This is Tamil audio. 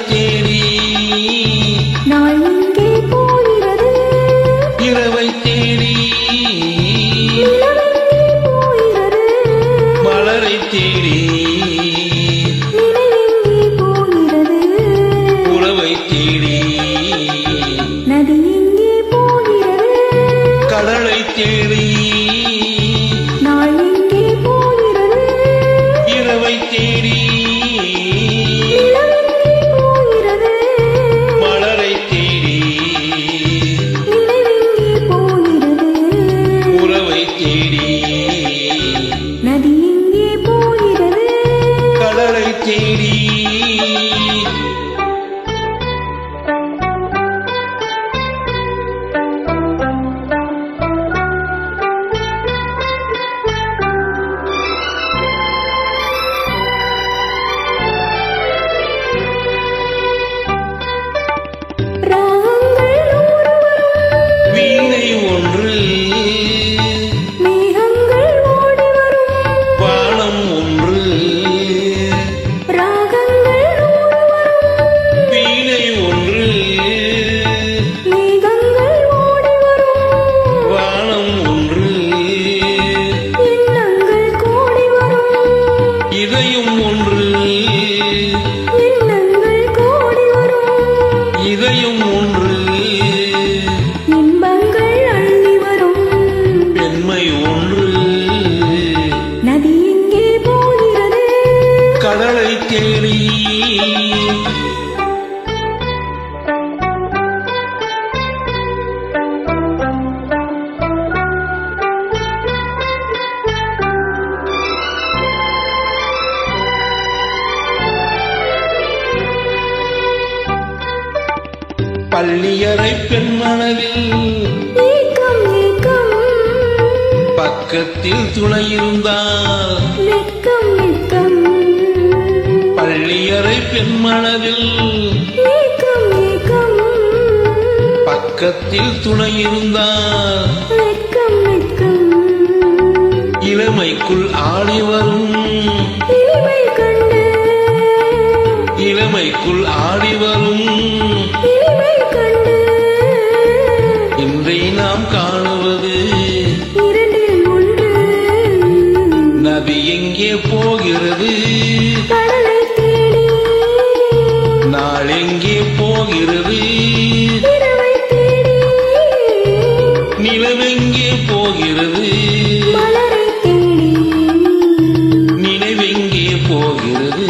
தேடி நாள் எங்கே போகிறது இரவை தேடி நிலவெங்கே போகிறது மலரை தேடி நினைவெங்கே போகிறது உறவை தேடி நதி எங்கே போகிறது கடலை தேடி நாள் எங்கே போகிறது இரவை தேடி நிலவெங்கே போகிறது மலரை தேடி நினைவெங்கே போகிறது உறவை தேடி நதி எங்கே போகிறது கடலை தேடி ராகங்கள் நூறு வரும் வீணை ஒன்று மேகங்கள் ஓடி வரும் வானம் ஒன்று ராகங்கள் நூறு வரும் வீணை ஒன்று மேகங்கள் ஓடி வரும் வானம் ஒன்று எண்ணங்கள் கோடி வரும் இதயம் ஒன்று எண்ணங்கள் கோடி வரும் இதயம் ஒன்று இன்பங்கள் அள்ளி வரும் பெண்மை ஒன்று நதி எங்கே போகிறது கடலை தேடி பள்ளியறை பெண்மனதில் ஏக்கம் ஏக்கம் பக்கத்தில் துணை இருந்தால் வெக்கம் வெக்கம் பள்ளியறை பெண்மனதில் ஏக்கம் ஏக்கம் பக்கத்தில் துணை இருந்தால் வெக்கம் வெக்கம் இளமைக்குள் ஆடி வரும் இனிமை கண்டு இளமைக்குள் ஆடி வரும் இனிமை கண்டு இன்றை நாம் காணுவது இரண்டில் ஒன்று நதி எங்கே போகிறது கடலை தேடி நாள் எங்கே போகிறது இரவை தேடி நிலவெங்கே போகிறது மலரை தேடி நினைவெங்கே போகிறது